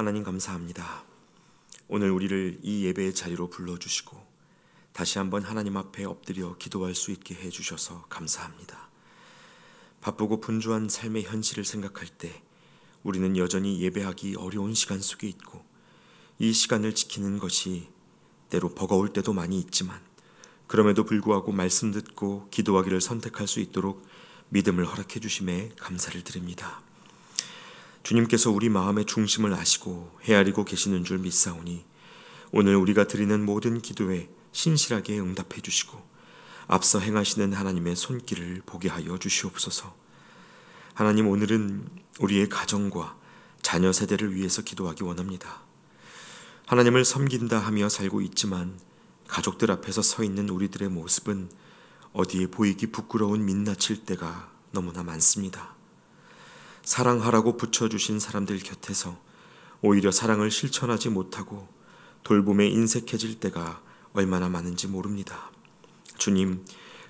하나님 감사합니다. 오늘 우리를 이 예배의 자리로 불러주시고 다시 한번 하나님 앞에 엎드려 기도할 수 있게 해주셔서 감사합니다. 바쁘고 분주한 삶의 현실을 생각할 때 우리는 여전히 예배하기 어려운 시간 속에 있고, 이 시간을 지키는 것이 때로 버거울 때도 많이 있지만 그럼에도 불구하고 말씀 듣고 기도하기를 선택할 수 있도록 믿음을 허락해 주심에 감사를 드립니다. 주님께서 우리 마음의 중심을 아시고 헤아리고 계시는 줄 믿사오니 오늘 우리가 드리는 모든 기도에 신실하게 응답해 주시고 앞서 행하시는 하나님의 손길을 보게 하여 주시옵소서. 하나님, 오늘은 우리의 가정과 자녀 세대를 위해서 기도하기 원합니다. 하나님을 섬긴다 하며 살고 있지만 가족들 앞에서 서 있는 우리들의 모습은 어디에 보이기 부끄러운 민낯일 때가 너무나 많습니다. 사랑하라고 붙여주신 사람들 곁에서 오히려 사랑을 실천하지 못하고 돌봄에 인색해질 때가 얼마나 많은지 모릅니다. 주님,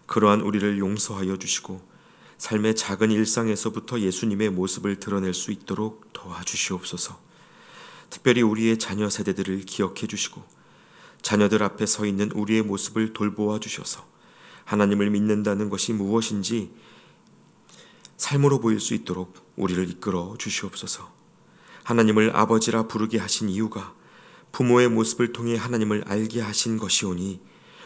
그러한 우리를 용서하여 주시고 삶의 작은 일상에서부터 예수님의 모습을 드러낼 수 있도록 도와주시옵소서. 특별히 우리의 자녀 세대들을 기억해 주시고 자녀들 앞에 서 있는 우리의 모습을 돌보아 주셔서 하나님을 믿는다는 것이 무엇인지 삶으로 보일 수 있도록 우리를 이끌어 주시옵소서. 하나님을 아버지라 부르게 하신 이유가 부모의 모습을 통해 하나님을 알게 하신 것이오니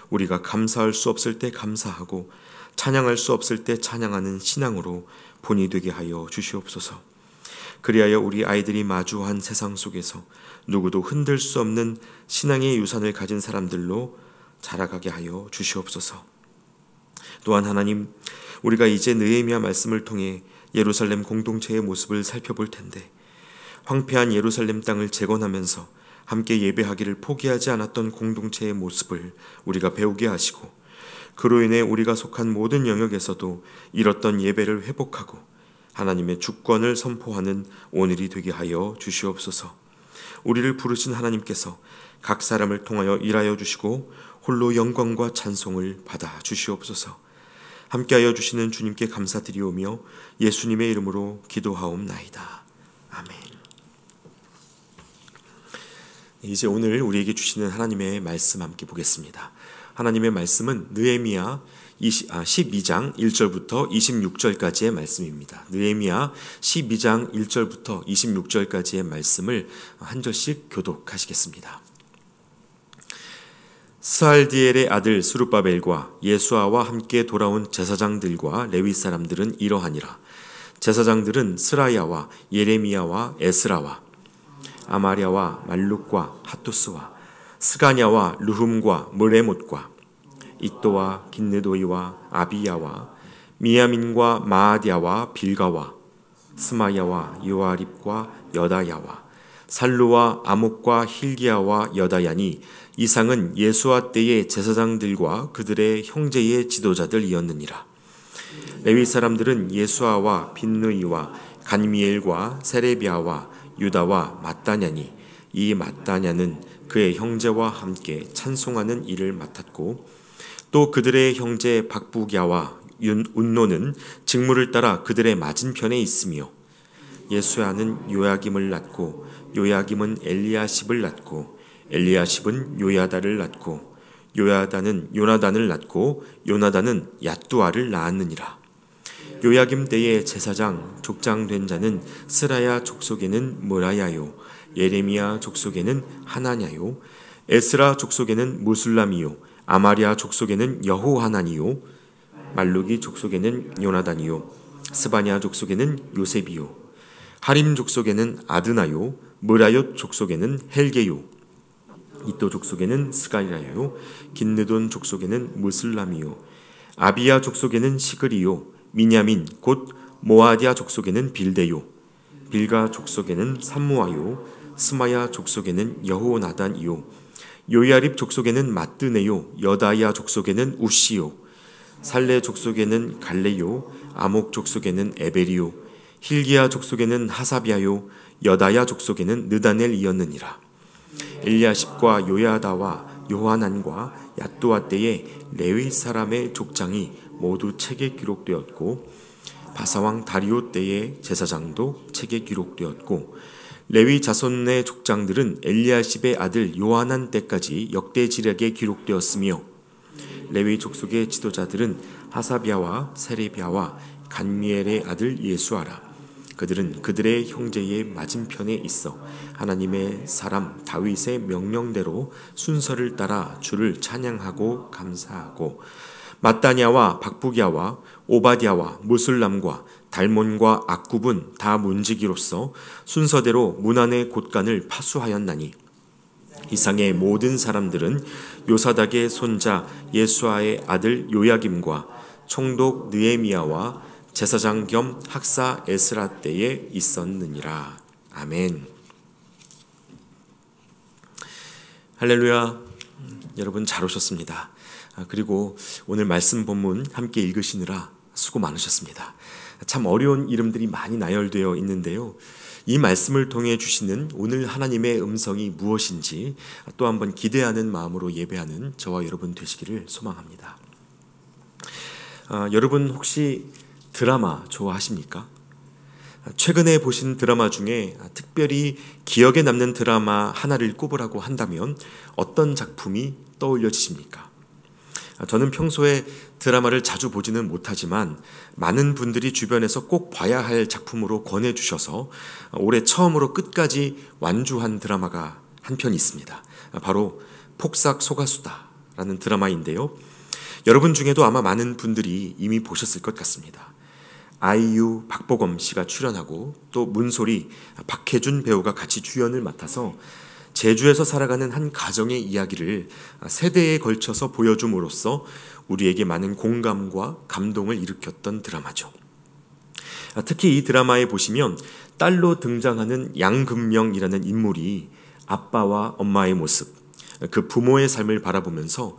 우리가 감사할 수 없을 때 감사하고 찬양할 수 없을 때 찬양하는 신앙으로 본이 되게 하여 주시옵소서. 그리하여 우리 아이들이 마주한 세상 속에서 누구도 흔들 수 없는 신앙의 유산을 가진 사람들로 자라가게 하여 주시옵소서. 또한 하나님, 우리가 이제 느헤미야 말씀을 통해 예루살렘 공동체의 모습을 살펴볼 텐데, 황폐한 예루살렘 땅을 재건하면서 함께 예배하기를 포기하지 않았던 공동체의 모습을 우리가 배우게 하시고, 그로 인해 우리가 속한 모든 영역에서도 잃었던 예배를 회복하고 하나님의 주권을 선포하는 오늘이 되게 하여 주시옵소서. 우리를 부르신 하나님께서 각 사람을 통하여 일하여 주시고 홀로 영광과 찬송을 받아 주시옵소서. 함께하여 주시는 주님께 감사드리오며 예수님의 이름으로 기도하옵나이다. 아멘. 이제 오늘 우리에게 주시는 하나님의 말씀 함께 보겠습니다. 하나님의 말씀은 느헤미야 12장 1절부터 26절까지의 말씀입니다. 느헤미야 12장 1절부터 26절까지의 말씀을 한 절씩 교독하시겠습니다. 스알디엘의 아들 스룹바벨과 예수아와 함께 돌아온 제사장들과 레위 사람들은 이러하니라. 제사장들은 스라야와 예레미야와 에스라와 아마랴와 말룩과 핫투스와 스가냐와 르훔과 무레못과 이또와 긴느도이와 아비야와 미야민과 마아디아와 빌가와 스마야와 요아립과 여다야와 살루와 아목과 힐기야와 여다야니 이상은 예수아 때의 제사장들과 그들의 형제의 지도자들이었느니라. 레위 사람들은 예수아와 빈느이와 간미엘과 세레비아와 유다와 mat다냐니 이 mat다냐는 그의 형제와 함께 찬송하는 일을 맡았고, 또 그들의 형제 박부갸와 운노는 직무를 따라 그들의 맞은편에 있으며, 예수아는 요야김을 낳고 요야김은 엘리야십을 낳고 엘리야십은 요야다를 낳고 요야다는 요나단을 낳고 요나단은 얏두아를 낳았느니라. 요야김 때의 제사장 족장된 자는 스라야 족속에는 무라야요, 예레미야 족속에는 하나냐요, 에스라 족속에는 무술람이요, 아마랴 족속에는 여호하나니요, 말루기 족속에는 요나단이요, 스바냐 족속에는 요셉이요, 하림 족속에는 아드나요, 무라옅 족속에는 헬게요, 이또 족속에는 스가랴요, 긴느돈 족속에는 무슬람이요, 아비야 족속에는 시그리요, 미냐민 곧 모아디아 족속에는 빌데요, 빌가 족속에는 삼무아요, 스마야 족속에는 여호나단이요, 요야립 족속에는 마뜨네요, 여다야 족속에는 우시요, 살레 족속에는 갈레요, 아목 족속에는 에베리요, 힐기야 족속에는 하사비아요, 여다야 족속에는 느다넬이었느니라. 엘리야십과 요야다와 요하난과 얏두아 때의 레위 사람의 족장이 모두 책에 기록되었고, 바사왕 다리오 때의 제사장도 책에 기록되었고, 레위 자손의 족장들은 엘리야십의 아들 요하난 때까지 역대지략에 기록되었으며 레위 족속의 지도자들은 하사비아와 세레비아와 간미엘의 아들 예수아라. 그들은 그들의 형제의 맞은편에 있어 하나님의 사람 다윗의 명령대로 순서를 따라 주를 찬양하고 감사하고 마따냐와 박부기야와 오바댜와 무술람과 달몬과 악굽은 다 문지기로서 순서대로 문안의 곳간을 파수하였나니 이상의 모든 사람들은 요사닥의 손자 예수아의 아들 요야김과 총독 느헤미야와 제사장 겸 학사 에스라 때에 있었느니라. 아멘. 할렐루야. 여러분 잘 오셨습니다. 그리고 오늘 말씀 본문 함께 읽으시느라 수고 많으셨습니다. 참 어려운 이름들이 많이 나열되어 있는데요. 이 말씀을 통해 주시는 오늘 하나님의 음성이 무엇인지 또 한번 기대하는 마음으로 예배하는 저와 여러분 되시기를 소망합니다. 여러분 혹시 드라마 좋아하십니까? 최근에 보신 드라마 중에 특별히 기억에 남는 드라마 하나를 꼽으라고 한다면 어떤 작품이 떠올려지십니까? 저는 평소에 드라마를 자주 보지는 못하지만 많은 분들이 주변에서 꼭 봐야 할 작품으로 권해주셔서 올해 처음으로 끝까지 완주한 드라마가 한 편 있습니다. 바로 폭삭 소가수다라는 드라마인데요. 여러분 중에도 아마 많은 분들이 이미 보셨을 것 같습니다. 아이유, 박보검 씨가 출연하고 또 문소리, 박해준 배우가 같이 주연을 맡아서 제주에서 살아가는 한 가정의 이야기를 세대에 걸쳐서 보여줌으로써 우리에게 많은 공감과 감동을 일으켰던 드라마죠. 특히 이 드라마에 보시면 딸로 등장하는 양금명이라는 인물이 아빠와 엄마의 모습, 그 부모의 삶을 바라보면서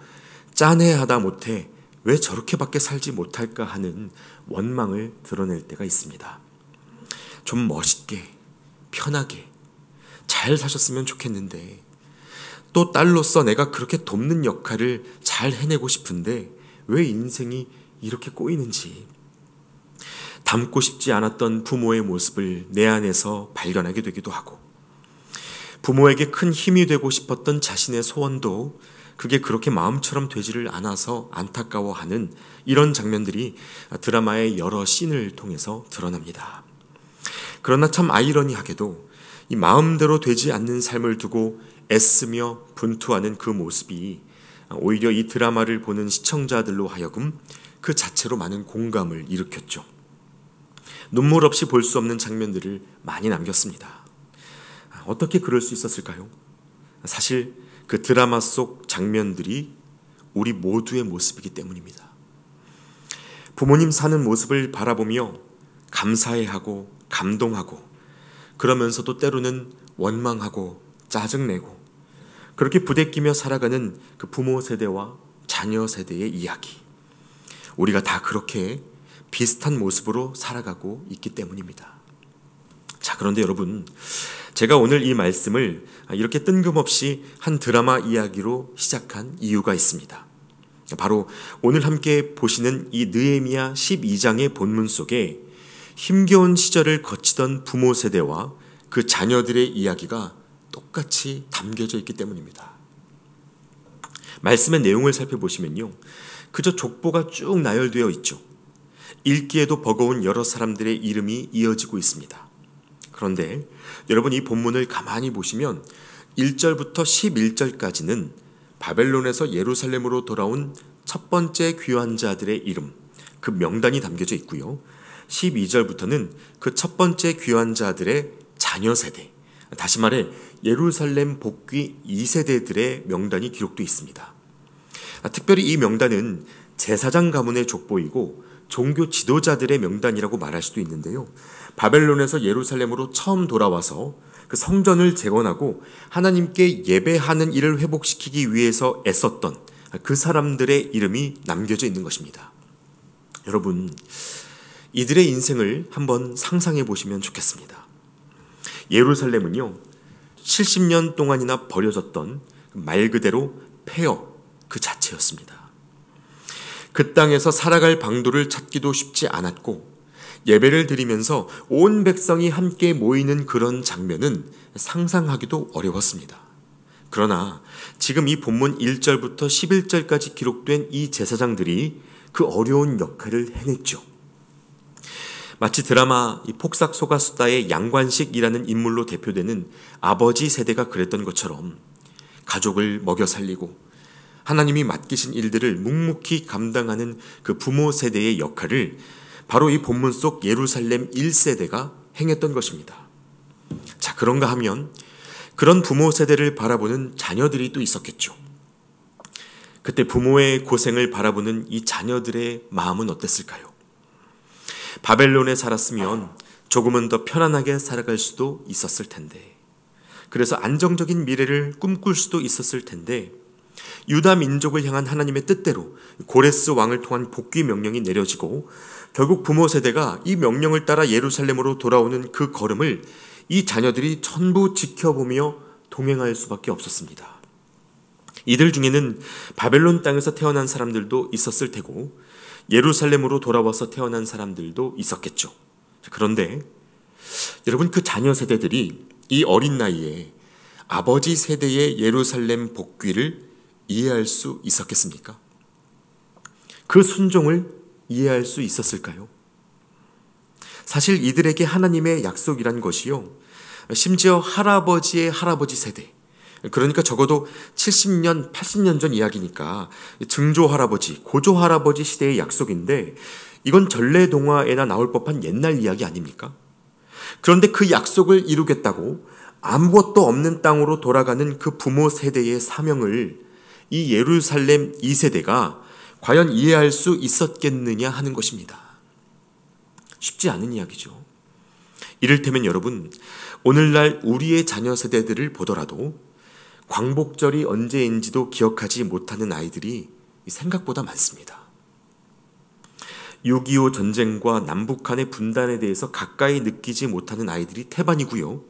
짠해하다 못해 왜 저렇게밖에 살지 못할까 하는 원망을 드러낼 때가 있습니다. 좀 멋있게, 편하게 잘 사셨으면 좋겠는데 또 딸로서 내가 그렇게 돕는 역할을 잘 해내고 싶은데 왜 인생이 이렇게 꼬이는지 닮고 싶지 않았던 부모의 모습을 내 안에서 발견하게 되기도 하고 부모에게 큰 힘이 되고 싶었던 자신의 소원도 그게 그렇게 마음처럼 되지를 않아서 안타까워하는 이런 장면들이 드라마의 여러 씬을 통해서 드러납니다. 그러나 참 아이러니하게도 이 마음대로 되지 않는 삶을 두고 애쓰며 분투하는 그 모습이 오히려 이 드라마를 보는 시청자들로 하여금 그 자체로 많은 공감을 일으켰죠. 눈물 없이 볼 수 없는 장면들을 많이 남겼습니다. 어떻게 그럴 수 있었을까요? 사실 그 드라마 속 장면들이 우리 모두의 모습이기 때문입니다. 부모님 사는 모습을 바라보며 감사해하고 감동하고 그러면서도 때로는 원망하고 짜증내고 그렇게 부대끼며 살아가는 그 부모 세대와 자녀 세대의 이야기. 우리가 다 그렇게 비슷한 모습으로 살아가고 있기 때문입니다. 자, 그런데 여러분, 제가 오늘 이 말씀을 이렇게 뜬금없이 한 드라마 이야기로 시작한 이유가 있습니다. 바로 오늘 함께 보시는 이 느헤미야 12장의 본문 속에 힘겨운 시절을 거치던 부모 세대와 그 자녀들의 이야기가 똑같이 담겨져 있기 때문입니다. 말씀의 내용을 살펴보시면요, 그저 족보가 쭉 나열되어 있죠. 읽기에도 버거운 여러 사람들의 이름이 이어지고 있습니다. 그런데 여러분 이 본문을 가만히 보시면 1절부터 11절까지는 바벨론에서 예루살렘으로 돌아온 첫 번째 귀환자들의 이름, 그 명단이 담겨져 있고요. 12절부터는 그 첫 번째 귀환자들의 자녀 세대, 다시 말해 예루살렘 복귀 2세대들의 명단이 기록되어 있습니다. 특별히 이 명단은 제사장 가문의 족보이고 종교 지도자들의 명단이라고 말할 수도 있는데요. 바벨론에서 예루살렘으로 처음 돌아와서 그 성전을 재건하고 하나님께 예배하는 일을 회복시키기 위해서 애썼던 그 사람들의 이름이 남겨져 있는 것입니다. 여러분, 이들의 인생을 한번 상상해 보시면 좋겠습니다. 예루살렘은요, 70년 동안이나 버려졌던 말 그대로 폐허 그 자체였습니다. 그 땅에서 살아갈 방도를 찾기도 쉽지 않았고 예배를 드리면서 온 백성이 함께 모이는 그런 장면은 상상하기도 어려웠습니다. 그러나 지금 이 본문 1절부터 11절까지 기록된 이 제사장들이 그 어려운 역할을 해냈죠. 마치 드라마 폭삭 속았수다의 양관식이라는 인물로 대표되는 아버지 세대가 그랬던 것처럼 가족을 먹여 살리고 하나님이 맡기신 일들을 묵묵히 감당하는 그 부모 세대의 역할을 바로 이 본문 속 예루살렘 1세대가 행했던 것입니다. 자, 그런가 하면 그런 부모 세대를 바라보는 자녀들이 또 있었겠죠. 그때 부모의 고생을 바라보는 이 자녀들의 마음은 어땠을까요? 바벨론에 살았으면 조금은 더 편안하게 살아갈 수도 있었을 텐데, 그래서 안정적인 미래를 꿈꿀 수도 있었을 텐데, 유다 민족을 향한 하나님의 뜻대로 고레스 왕을 통한 복귀 명령이 내려지고 결국 부모 세대가 이 명령을 따라 예루살렘으로 돌아오는 그 걸음을 이 자녀들이 전부 지켜보며 동행할 수밖에 없었습니다. 이들 중에는 바벨론 땅에서 태어난 사람들도 있었을 테고 예루살렘으로 돌아와서 태어난 사람들도 있었겠죠. 그런데 여러분, 그 자녀 세대들이 이 어린 나이에 아버지 세대의 예루살렘 복귀를 이해할 수 있었겠습니까? 그 순종을 이해할 수 있었을까요? 사실 이들에게 하나님의 약속이란 것이요, 심지어 할아버지의 할아버지 세대, 그러니까 적어도 70년, 80년 전 이야기니까 증조 할아버지, 고조 할아버지 시대의 약속인데 이건 전래동화에나 나올 법한 옛날 이야기 아닙니까? 그런데 그 약속을 이루겠다고 아무것도 없는 땅으로 돌아가는 그 부모 세대의 사명을 이 예루살렘 2세대가 과연 이해할 수 있었겠느냐 하는 것입니다. 쉽지 않은 이야기죠. 이를테면 여러분, 오늘날 우리의 자녀 세대들을 보더라도 광복절이 언제인지도 기억하지 못하는 아이들이 생각보다 많습니다. 6.25 전쟁과 남북한의 분단에 대해서 가까이 느끼지 못하는 아이들이 태반이고요.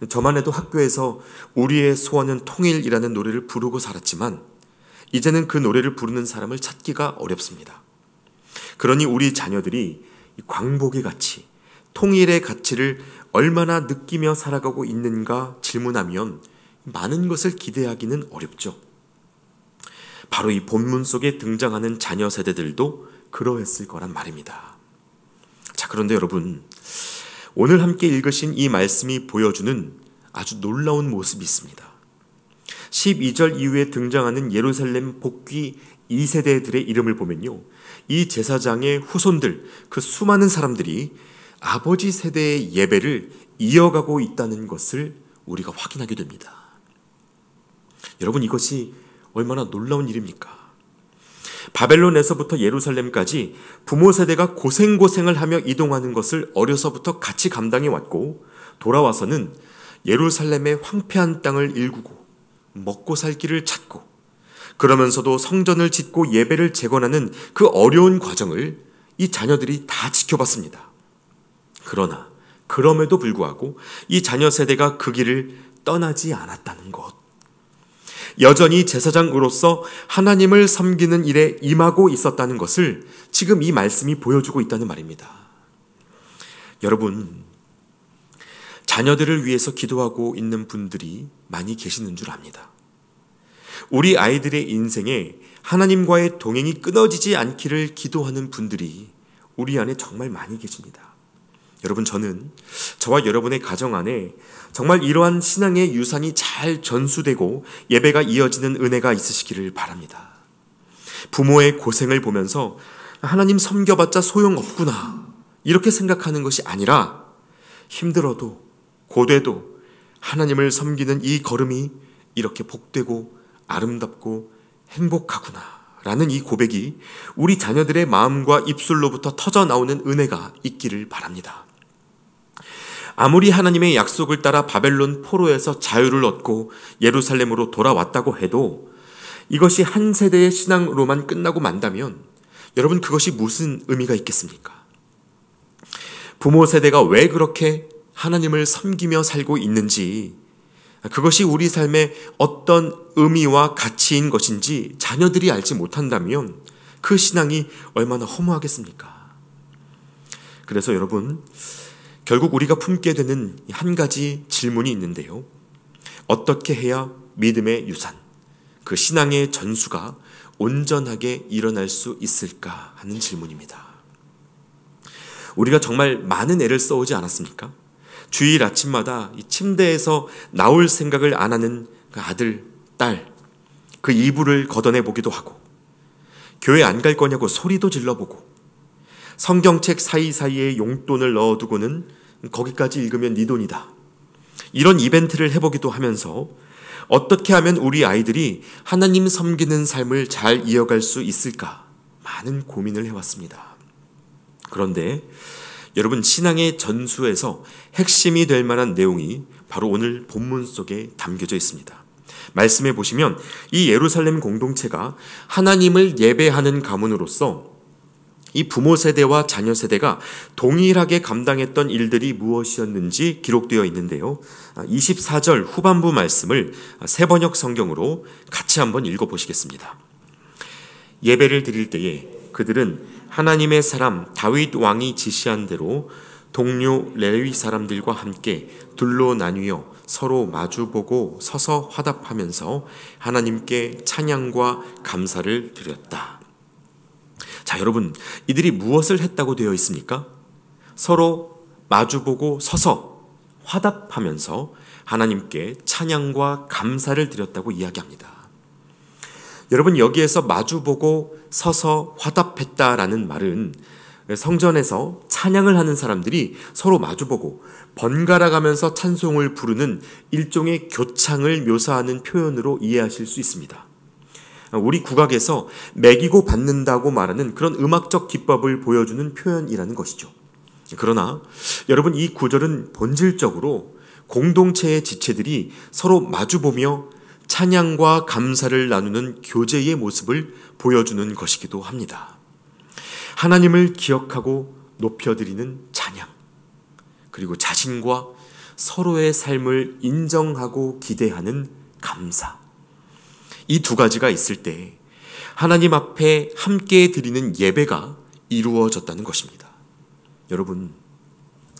저만 해도 학교에서 우리의 소원은 통일이라는 노래를 부르고 살았지만 이제는 그 노래를 부르는 사람을 찾기가 어렵습니다. 그러니 우리 자녀들이 광복의 가치, 통일의 가치를 얼마나 느끼며 살아가고 있는가 질문하면 많은 것을 기대하기는 어렵죠. 바로 이 본문 속에 등장하는 자녀 세대들도 그러했을 거란 말입니다. 자, 그런데 여러분, 오늘 함께 읽으신 이 말씀이 보여주는 아주 놀라운 모습이 있습니다. 12절 이후에 등장하는 예루살렘 복귀 2세대들의 이름을 보면요, 이 제사장의 후손들, 그 수많은 사람들이 아버지 세대의 예배를 이어가고 있다는 것을 우리가 확인하게 됩니다. 여러분, 이것이 얼마나 놀라운 일입니까? 바벨론에서부터 예루살렘까지 부모 세대가 고생을 하며 이동하는 것을 어려서부터 같이 감당해 왔고, 돌아와서는 예루살렘의 황폐한 땅을 일구고 먹고 살 길을 찾고, 그러면서도 성전을 짓고 예배를 재건하는 그 어려운 과정을 이 자녀들이 다 지켜봤습니다. 그러나 그럼에도 불구하고 이 자녀 세대가 그 길을 떠나지 않았다는 것, 여전히 제사장으로서 하나님을 섬기는 일에 임하고 있었다는 것을 지금 이 말씀이 보여주고 있다는 말입니다. 여러분, 자녀들을 위해서 기도하고 있는 분들이 많이 계시는 줄 압니다. 우리 아이들의 인생에 하나님과의 동행이 끊어지지 않기를 기도하는 분들이 우리 안에 정말 많이 계십니다. 여러분, 저는 저와 여러분의 가정 안에 정말 이러한 신앙의 유산이 잘 전수되고 예배가 이어지는 은혜가 있으시기를 바랍니다. 부모의 고생을 보면서 하나님 섬겨봤자 소용없구나 이렇게 생각하는 것이 아니라, 힘들어도 고되도 하나님을 섬기는 이 걸음이 이렇게 복되고 아름답고 행복하구나 라는 이 고백이 우리 자녀들의 마음과 입술로부터 터져나오는 은혜가 있기를 바랍니다. 아무리 하나님의 약속을 따라 바벨론 포로에서 자유를 얻고 예루살렘으로 돌아왔다고 해도 이것이 한 세대의 신앙으로만 끝나고 만다면 여러분, 그것이 무슨 의미가 있겠습니까? 부모 세대가 왜 그렇게 하나님을 섬기며 살고 있는지, 그것이 우리 삶의 어떤 의미와 가치인 것인지 자녀들이 알지 못한다면 그 신앙이 얼마나 허무하겠습니까? 그래서 여러분, 결국 우리가 품게 되는 한 가지 질문이 있는데요. 어떻게 해야 믿음의 유산, 그 신앙의 전수가 온전하게 일어날 수 있을까 하는 질문입니다. 우리가 정말 많은 애를 써오지 않았습니까? 주일 아침마다 이 침대에서 나올 생각을 안 하는 그 아들, 딸, 그 이불을 걷어내 보기도 하고, 교회 안 갈 거냐고 소리도 질러보고, 성경책 사이사이에 용돈을 넣어두고는 거기까지 읽으면 네 돈이다, 이런 이벤트를 해보기도 하면서 어떻게 하면 우리 아이들이 하나님 섬기는 삶을 잘 이어갈 수 있을까 많은 고민을 해왔습니다. 그런데 여러분, 신앙의 전수에서 핵심이 될 만한 내용이 바로 오늘 본문 속에 담겨져 있습니다. 말씀해 보시면 이 예루살렘 공동체가 하나님을 예배하는 가문으로서 이 부모 세대와 자녀 세대가 동일하게 감당했던 일들이 무엇이었는지 기록되어 있는데요. 24절 후반부 말씀을 새번역 성경으로 같이 한번 읽어보시겠습니다. 예배를 드릴 때에 그들은 하나님의 사람 다윗 왕이 지시한 대로 동료 레위 사람들과 함께 둘로 나뉘어 서로 마주보고 서서 화답하면서 하나님께 찬양과 감사를 드렸다. 자, 여러분, 이들이 무엇을 했다고 되어 있습니까? 서로 마주보고 서서 화답하면서 하나님께 찬양과 감사를 드렸다고 이야기합니다. 여러분, 여기에서 마주보고 서서 화답했다라는 말은 성전에서 찬양을 하는 사람들이 서로 마주보고 번갈아 가면서 찬송을 부르는 일종의 교창을 묘사하는 표현으로 이해하실 수 있습니다. 우리 국악에서 매기고 받는다고 말하는 그런 음악적 기법을 보여주는 표현이라는 것이죠. 그러나 여러분, 이 구절은 본질적으로 공동체의 지체들이 서로 마주보며 찬양과 감사를 나누는 교제의 모습을 보여주는 것이기도 합니다. 하나님을 기억하고 높여드리는 찬양, 그리고 자신과 서로의 삶을 인정하고 기대하는 감사, 이 두 가지가 있을 때 하나님 앞에 함께 드리는 예배가 이루어졌다는 것입니다. 여러분,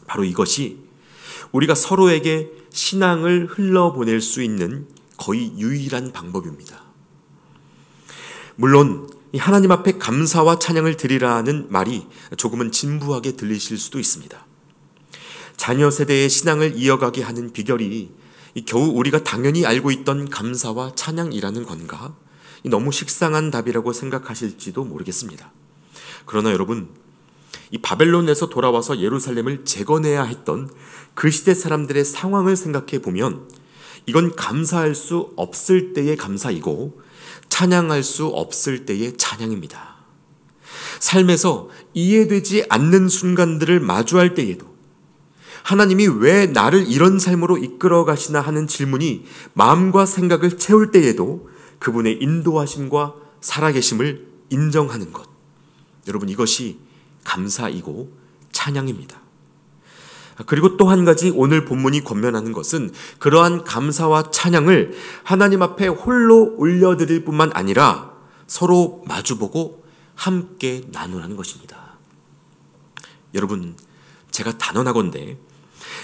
바로 이것이 우리가 서로에게 신앙을 흘러보낼 수 있는 거의 유일한 방법입니다. 물론 하나님 앞에 감사와 찬양을 드리라는 말이 조금은 진부하게 들리실 수도 있습니다. 자녀 세대의 신앙을 이어가게 하는 비결이 겨우 우리가 당연히 알고 있던 감사와 찬양이라는 건가? 너무 식상한 답이라고 생각하실지도 모르겠습니다. 그러나 여러분, 이 바벨론에서 돌아와서 예루살렘을 재건해야 했던 그 시대 사람들의 상황을 생각해 보면 이건 감사할 수 없을 때의 감사이고 찬양할 수 없을 때의 찬양입니다. 삶에서 이해되지 않는 순간들을 마주할 때에도, 하나님이 왜 나를 이런 삶으로 이끌어 가시나 하는 질문이 마음과 생각을 채울 때에도 그분의 인도하심과 살아계심을 인정하는 것, 여러분, 이것이 감사이고 찬양입니다. 그리고 또 한 가지 오늘 본문이 권면하는 것은 그러한 감사와 찬양을 하나님 앞에 홀로 올려드릴 뿐만 아니라 서로 마주보고 함께 나누라는 것입니다. 여러분, 제가 단언하건대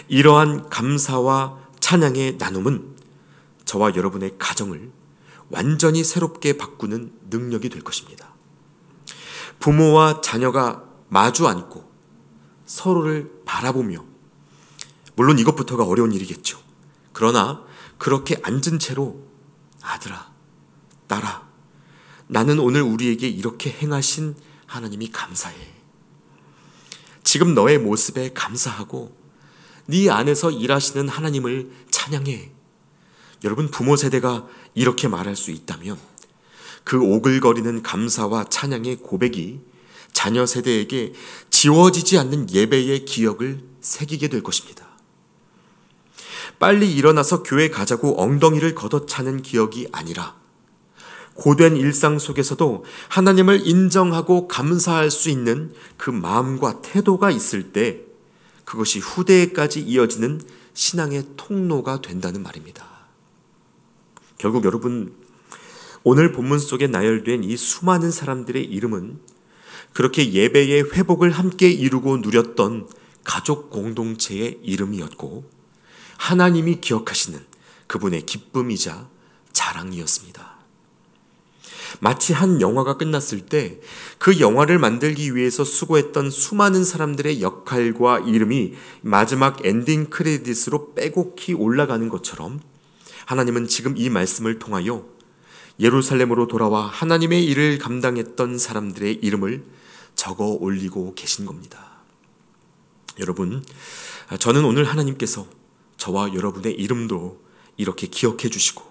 이러한 감사와 찬양의 나눔은 저와 여러분의 가정을 완전히 새롭게 바꾸는 능력이 될 것입니다. 부모와 자녀가 마주 앉고 서로를 바라보며, 물론 이것부터가 어려운 일이겠죠. 그러나 그렇게 앉은 채로 아들아, 딸아, 나는 오늘 우리에게 이렇게 행하신 하나님이 감사해. 지금 너의 모습에 감사하고 네 안에서 일하시는 하나님을 찬양해. 여러분, 부모 세대가 이렇게 말할 수 있다면 그 오글거리는 감사와 찬양의 고백이 자녀 세대에게 지워지지 않는 예배의 기억을 새기게 될 것입니다. 빨리 일어나서 교회 가자고 엉덩이를 걷어차는 기억이 아니라 고된 일상 속에서도 하나님을 인정하고 감사할 수 있는 그 마음과 태도가 있을 때 그것이 후대에까지 이어지는 신앙의 통로가 된다는 말입니다. 결국 여러분, 오늘 본문 속에 나열된 이 수많은 사람들의 이름은 그렇게 예배의 회복을 함께 이루고 누렸던 가족 공동체의 이름이었고 하나님이 기억하시는 그분의 기쁨이자 자랑이었습니다. 마치 한 영화가 끝났을 때 그 영화를 만들기 위해서 수고했던 수많은 사람들의 역할과 이름이 마지막 엔딩 크레딧으로 빼곡히 올라가는 것처럼 하나님은 지금 이 말씀을 통하여 예루살렘으로 돌아와 하나님의 일을 감당했던 사람들의 이름을 적어 올리고 계신 겁니다. 여러분, 저는 오늘 하나님께서 저와 여러분의 이름도 이렇게 기억해 주시고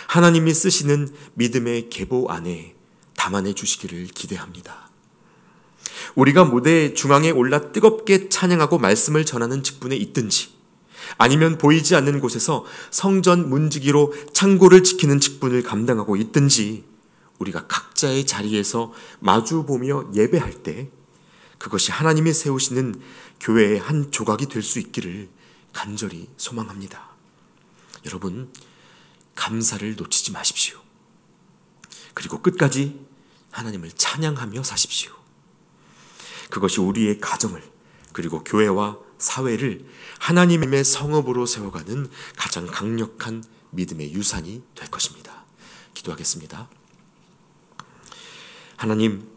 하나님이 쓰시는 믿음의 계보 안에 담아내 주시기를 기대합니다. 우리가 무대 중앙에 올라 뜨겁게 찬양하고 말씀을 전하는 직분에 있든지 아니면 보이지 않는 곳에서 성전 문지기로 창고를 지키는 직분을 감당하고 있든지 우리가 각자의 자리에서 마주보며 예배할 때 그것이 하나님이 세우시는 교회의 한 조각이 될 수 있기를 간절히 소망합니다. 여러분, 감사를 놓치지 마십시오. 그리고 끝까지 하나님을 찬양하며 사십시오. 그것이 우리의 가정을 그리고 교회와 사회를 하나님의 성읍으로 세워가는 가장 강력한 믿음의 유산이 될 것입니다. 기도하겠습니다. 하나님,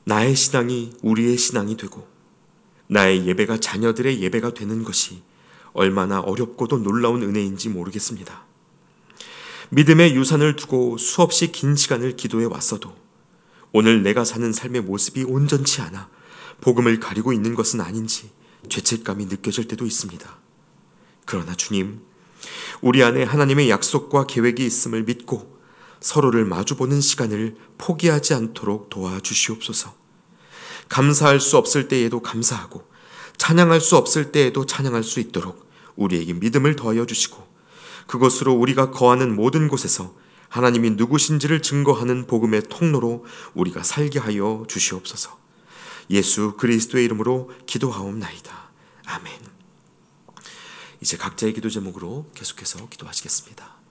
나의 신앙이 우리의 신앙이 되고 나의 예배가 자녀들의 예배가 되는 것이 얼마나 어렵고도 놀라운 은혜인지 모르겠습니다. 믿음의 유산을 두고 수없이 긴 시간을 기도해 왔어도 오늘 내가 사는 삶의 모습이 온전치 않아 복음을 가리고 있는 것은 아닌지 죄책감이 느껴질 때도 있습니다. 그러나 주님, 우리 안에 하나님의 약속과 계획이 있음을 믿고 서로를 마주보는 시간을 포기하지 않도록 도와주시옵소서. 감사할 수 없을 때에도 감사하고 찬양할 수 없을 때에도 찬양할 수 있도록 우리에게 믿음을 더하여 주시고 그것으로 우리가 거하는 모든 곳에서 하나님이 누구신지를 증거하는 복음의 통로로 우리가 살게 하여 주시옵소서. 예수 그리스도의 이름으로 기도하옵나이다. 아멘. 이제 각자의 기도 제목으로 계속해서 기도하시겠습니다.